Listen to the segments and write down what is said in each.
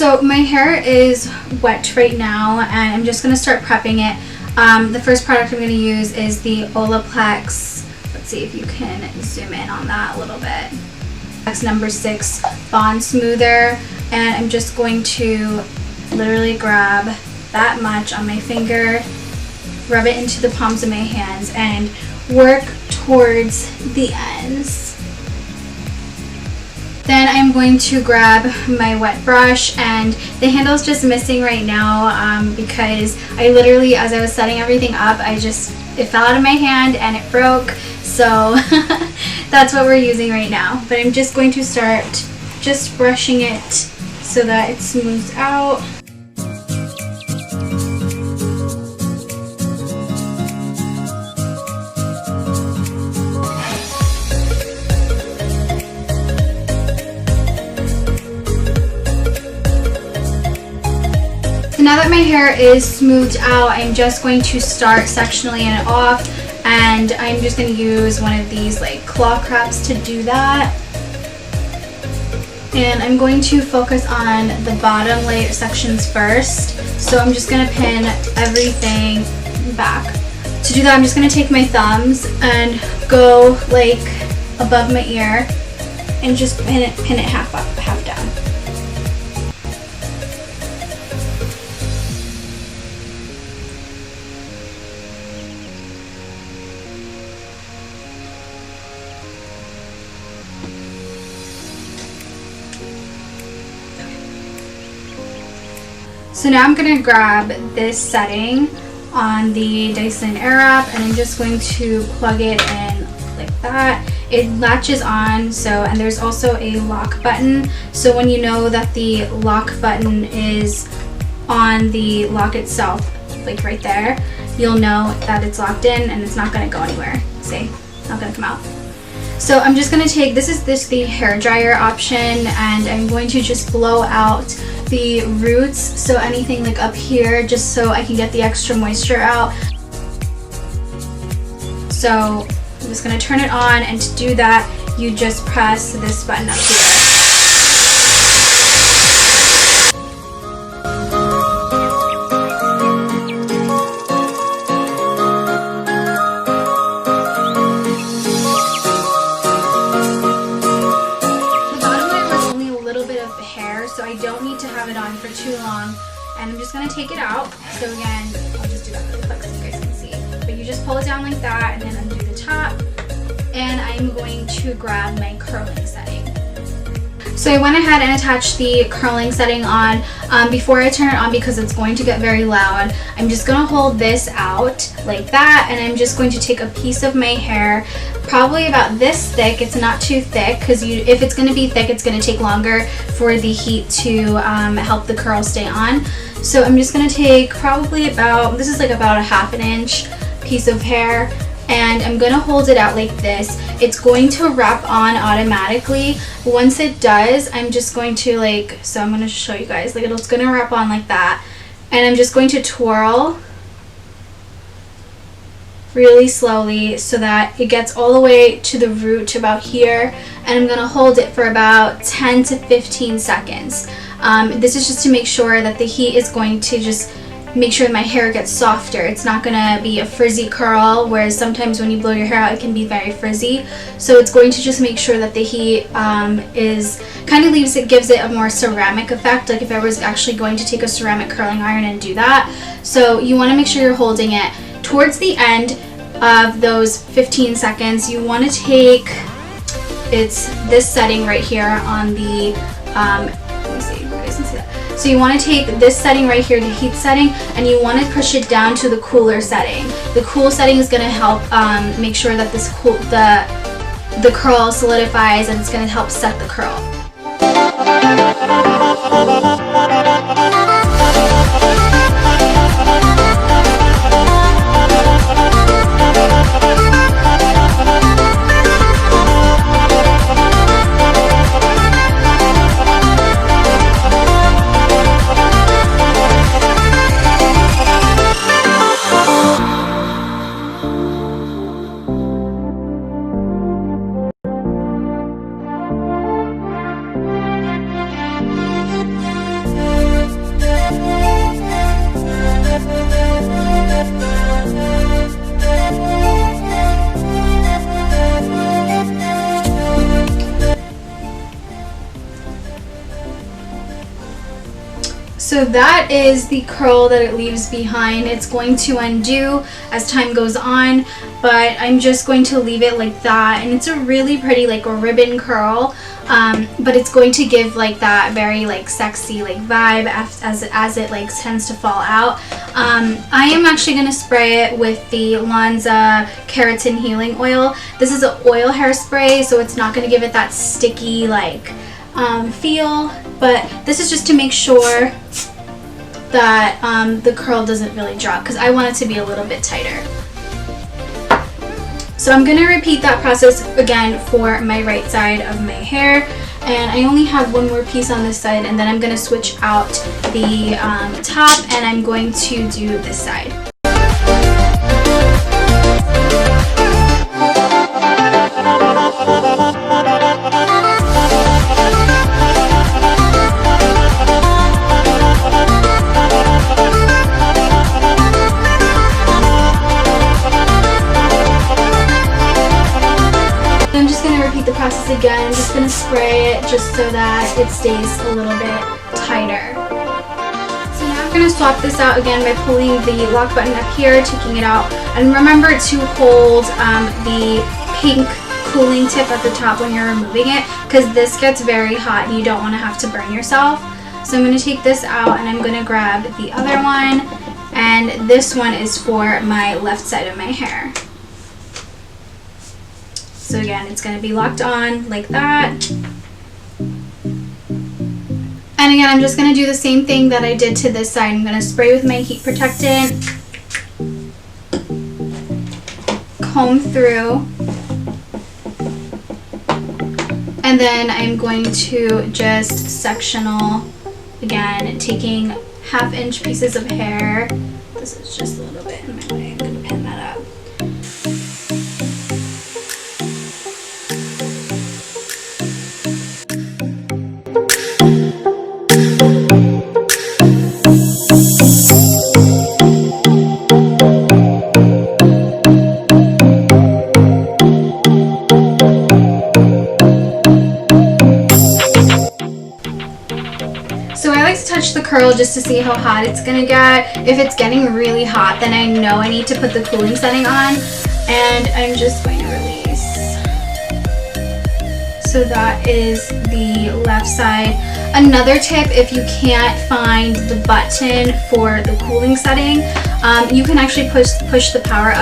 So my hair is wet right now and I'm just going to start prepping it. The first product I'm going to use is the Olaplex. Let's see if you can zoom in on that a little bit. No.6 Bond Smoother, and I'm just going to literally grab that much on my finger, rub it into the palms of my hands, and work towards the ends. Then I'm going to grab my wet brush, and the handle's just missing right now because I literally, as I was setting everything up, it fell out of my hand and it broke. So that's what we're using right now. But I'm just going to start just brushing it so that it smooths out. So now that my hair is smoothed out, I'm just going to start sectioning it off, and I'm just going to use one of these like claw caps to do that. And I'm going to focus on the bottom layer sections first. So I'm just going to pin everything back. To do that, I'm just going to take my thumbs and go like above my ear and just pin it half up, half down. So now I'm going to grab this setting on the Dyson Airwrap, and I'm just going to plug it in like that. It latches on, and there's also a lock button. So when you know that the lock button is on the lock itself, like right there, you'll know that it's locked in and it's not going to go anywhere. See, it's not going to come out. So I'm just going to take, this is the hair dryer option, and I'm going to just blow out the roots, so anything like up here, just so I can get the extra moisture out. So I'm just going to turn it on, and to do that, you just press this button up here. So I don't need to have it on for too long, and I'm just going to take it out. So again, I'll just do that really quick so you guys can see. But you just pull it down like that and then undo the top, and I'm going to grab my curling setting. So I went ahead and attached the curling setting on. Before I turn it on, because it's going to get very loud, I'm just going to hold this out like that, and I'm just going to take a piece of my hair, probably about this thick. It's not too thick, because if it's going to be thick, it's going to take longer for the heat to help the curl stay on. So I'm just going to take probably about, this is like about a ½ inch piece of hair, and I'm going to hold it out like this. It's going to wrap on automatically. Once it does, I'm just going to so I'm going to show you guys, it's going to wrap on like that, and I'm just going to twirl really slowly so that it gets all the way to the root, to about here, and I'm going to hold it for about 10 to 15 seconds. This is just to make sure that the heat is going to just make sure my hair gets softer. It's not going to be a frizzy curl, whereas sometimes when you blow your hair out, it can be very frizzy. So it's going to just make sure that the heat gives it a more ceramic effect, like if I was actually going to take a ceramic curling iron and do that. So you want to make sure you're holding it. Towards the end of those 15 seconds, you want to take, it's this setting right here on the, let me see if you guys can see that. So you want to take this setting right here, the heat setting, and you want to push it down to the cooler setting. The cool setting is going to help make sure that the curl solidifies, and it's going to help set the curl. So that is the curl that it leaves behind. It's going to undo as time goes on, but I'm just going to leave it like that. And it's a really pretty, like a ribbon curl, but it's going to give like that very like sexy like vibe as it like tends to fall out. I am actually going to spray it with the Lanza Keratin Healing Oil. This is an oil hairspray, so it's not going to give it that sticky like feel, but this is just to make sure that the curl doesn't really drop, because I want it to be a little bit tighter. So I'm going to repeat that process again for my right side of my hair, and I only have one more piece on this side, and then I'm going to switch out the top, and I'm going to do this side. Again, I'm just going to spray it just so that it stays a little bit tighter. So now I'm going to swap this out again by pulling the lock button up here, taking it out, and remember to hold the pink cooling tip at the top when you're removing it, because this gets very hot and you don't want to have to burn yourself. So I'm going to take this out and I'm going to grab the other one, and this one is for my left side of my hair. So again, it's going to be locked on like that. And again, I'm just going to do the same thing that I did to this side. I'm going to spray with my heat protectant, comb through, and then I'm going to just sectional, again, taking 1/2 inch pieces of hair. This is just a little bit in my way. I'm going to pin that up. The curl just to see how hot it's gonna get. If it's getting really hot, then I know I need to put the cooling setting on, and I'm just going to release. So that is the left side. Another tip, if you can't find the button for the cooling setting, you can actually push the power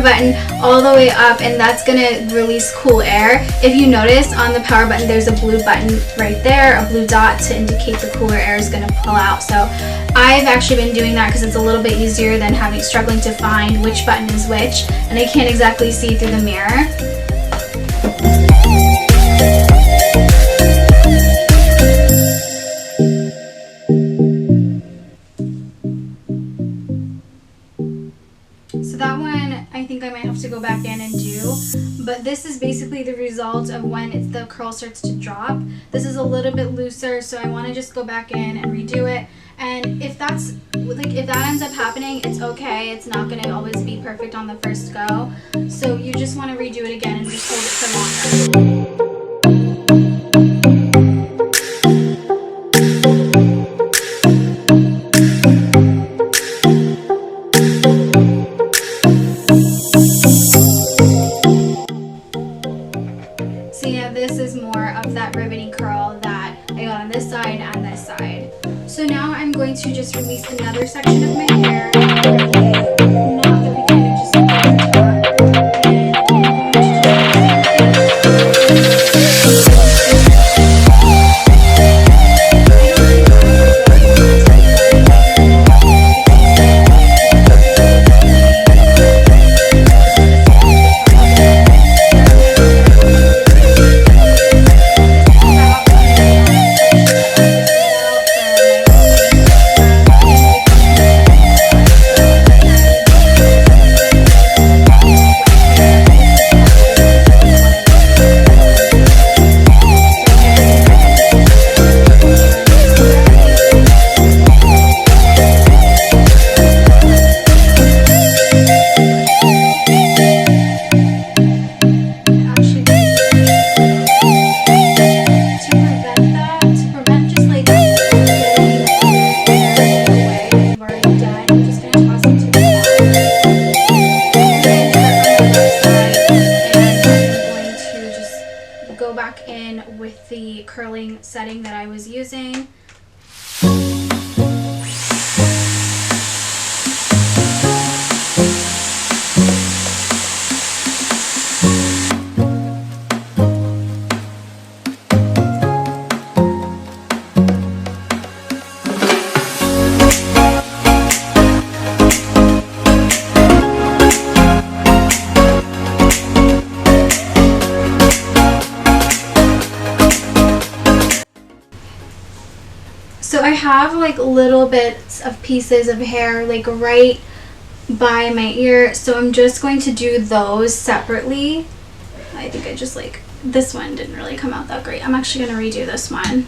button all the way up, and that's gonna release cool air. If you notice on the power button, there's a blue button right there, a blue dot to indicate the cooler air is gonna pull out. So I've actually been doing that because it's a little bit easier than struggling to find which button is which, and I can't exactly see through the mirror. So that one, I think I might have to go back in and do, but this is basically the result of when the curl starts to drop. This is a little bit looser, so I want to just go back in and redo it. And if that ends up happening, it's okay. It's not going to always be perfect on the first go. So you just want to redo it again and just hold it for longer. This is more of that ribbony curl that I got on this side and this side. So now I'm going to just release another section of my hair. using. So I have like little bits of pieces of hair like right by my ear, so I'm just going to do those separately. I think I just like, this one didn't really come out that great. I'm actually going to redo this one.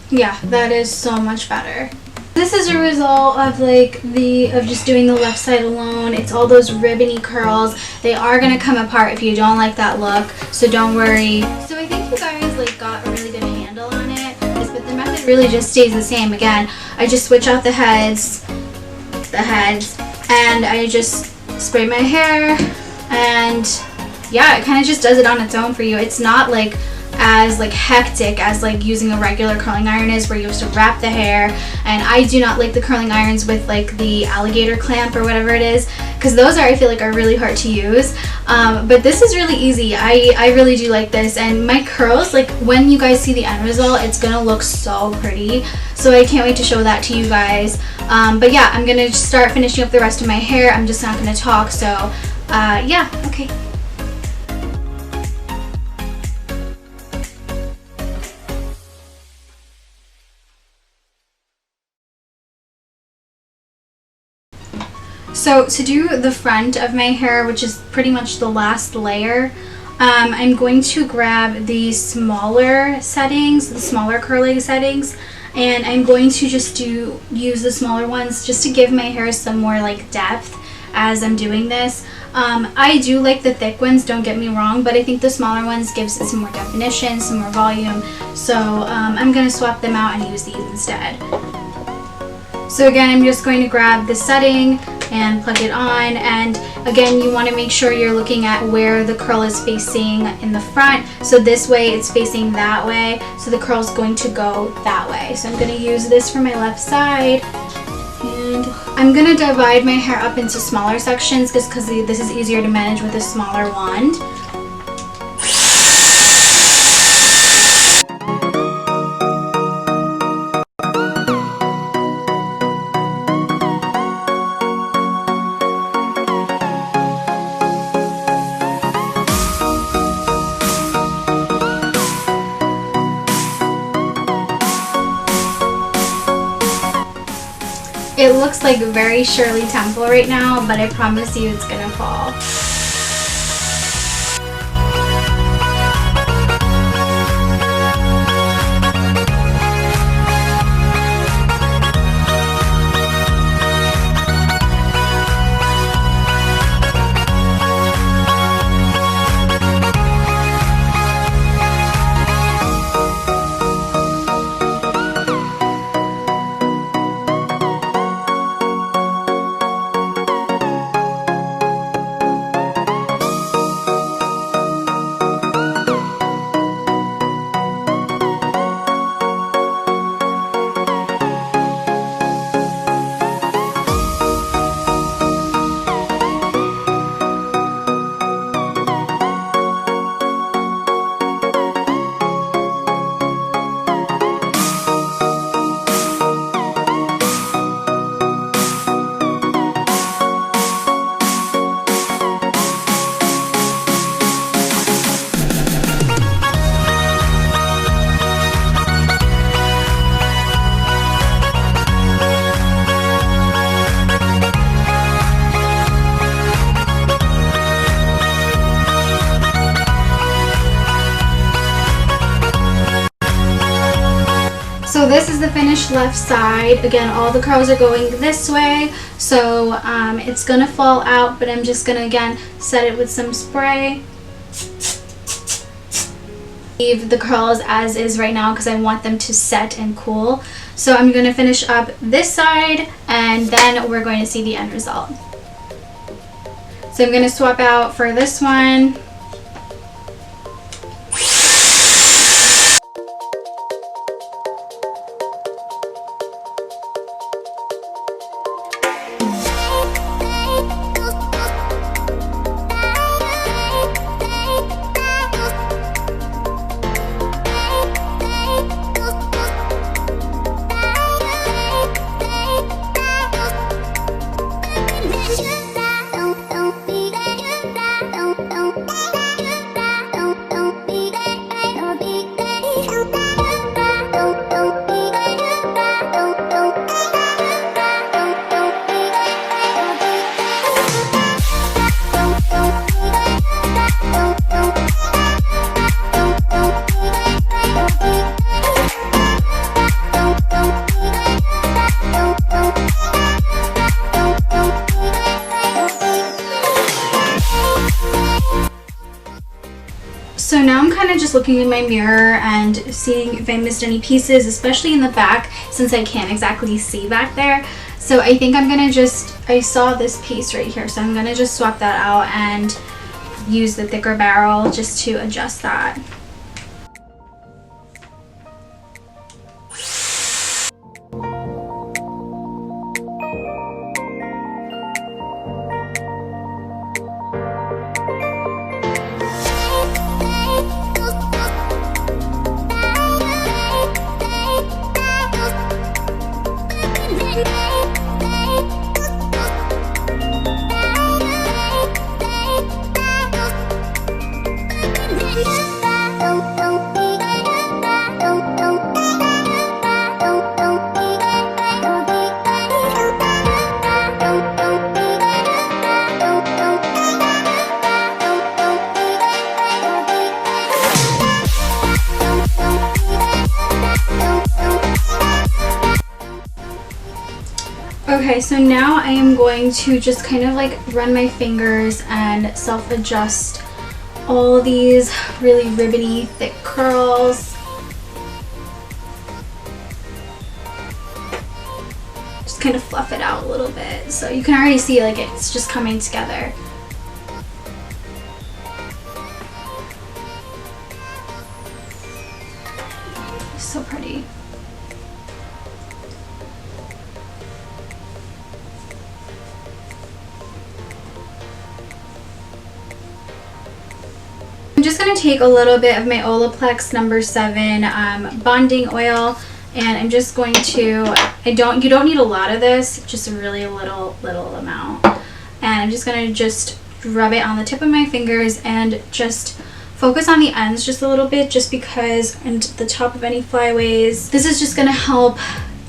Yeah, that is so much better. This is a result of just doing the left side alone. It's all those ribbony curls. They are gonna come apart if you don't like that look, so don't worry. So I think you guys like got a really good handle on it, but the method really just stays the same. Again, I just switch out the heads, and I just spray my hair, and yeah, it kind of just does it on its own for you. It's not like as like hectic as like using a regular curling iron is, where you have to wrap the hair. And I do not like the curling irons with like the alligator clamp or whatever it is, because those I feel like are really hard to use. But this is really easy. I really do like this, and my curls, like when you guys see the end result, it's gonna look so pretty. So I can't wait to show that to you guys. But yeah, I'm gonna start finishing up the rest of my hair. I'm just not gonna talk, so yeah, okay. So to do the front of my hair, which is pretty much the last layer, I'm going to grab the smaller settings, the smaller curling settings, and I'm going to just use the smaller ones just to give my hair some more like depth as I'm doing this. I do like the thick ones, don't get me wrong, but I think the smaller ones gives it some more definition, some more volume, so I'm going to swap them out and use these instead. So again, I'm just going to grab the setting and plug it on, and again, you want to make sure you're looking at where the curl is facing in the front. So this way it's facing that way, so the curl is going to go that way. So I'm going to use this for my left side, and I'm going to divide my hair up into smaller sections just because this is easier to manage with a smaller wand. It looks like very Shirley Temple right now, but I promise you it's gonna fall. this is the finished left side. Again, all the curls are going this way, so it's gonna fall out, but I'm just gonna again set it with some spray. Leave the curls as is right now because I want them to set and cool. So I'm gonna finish up this side and then we're going to see the end result. So I'm gonna swap out for this one. So now I'm kind of just looking in my mirror and seeing if I missed any pieces, especially in the back, since I can't exactly see back there. So I think I'm gonna I saw this piece right here, so I'm gonna just swap that out and use the thicker barrel just to adjust that. Okay, so now I am going to just kind of like run my fingers and self-adjust all these really ribbony thick curls. Just kind of fluff it out a little bit so you can already see like it's just coming together. So pretty. I'm just going to take a little bit of my Olaplex No.7 bonding oil, and I'm just going to, you don't need a lot of this, just a really little amount. And I'm just going to just rub it on the tip of my fingers and just focus on the ends just a little bit, just because, and the top of any flyaways. This is just going to help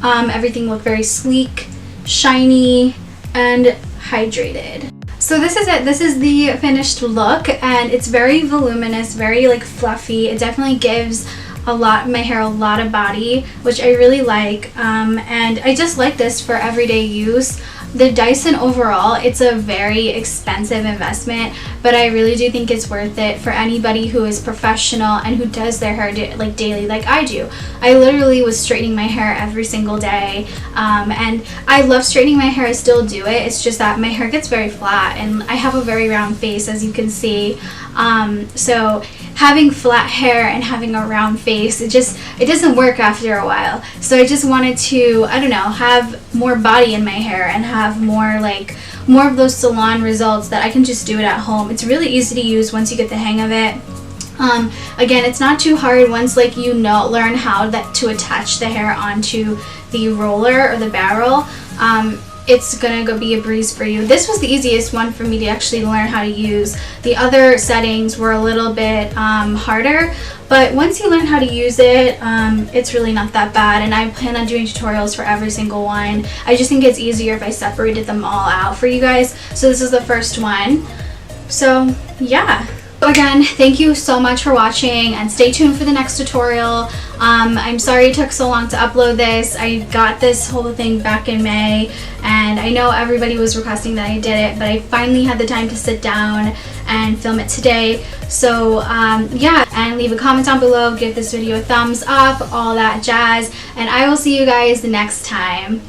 everything look very sleek, shiny, and hydrated. So this is it. This is the finished look, and it's very voluminous, very like fluffy. It definitely gives my hair a lot of body, which I really like, and I just like this for everyday use. The Dyson overall, it's a very expensive investment, but I really do think it's worth it for anybody who is professional and who does their hair like daily, like I do. I literally was straightening my hair every single day, and I love straightening my hair. I still do it. It's just that my hair gets very flat, and I have a very round face, as you can see. So having flat hair and having a round face, it doesn't work after a while. So I just wanted to, I don't know, have more body in my hair and have more of those salon results that I can just do it at home. It's really easy to use once you get the hang of it. Again, it's not too hard once learn how to attach the hair onto the roller or the barrel. It's gonna go be a breeze for you. This was the easiest one for me to actually learn how to use. The other settings were a little bit harder, but once you learn how to use it, it's really not that bad, and I plan on doing tutorials for every single one. I just think it's easier if I separated them all out for you guys. So this is the first one. So yeah, So again, thank you so much for watching, and stay tuned for the next tutorial. I'm sorry it took so long to upload this. I got this whole thing back in May, and I know everybody was requesting that I did it, but I finally had the time to sit down and film it today. So yeah, and leave a comment down below, give this video a thumbs up, all that jazz, and I will see you guys the next time.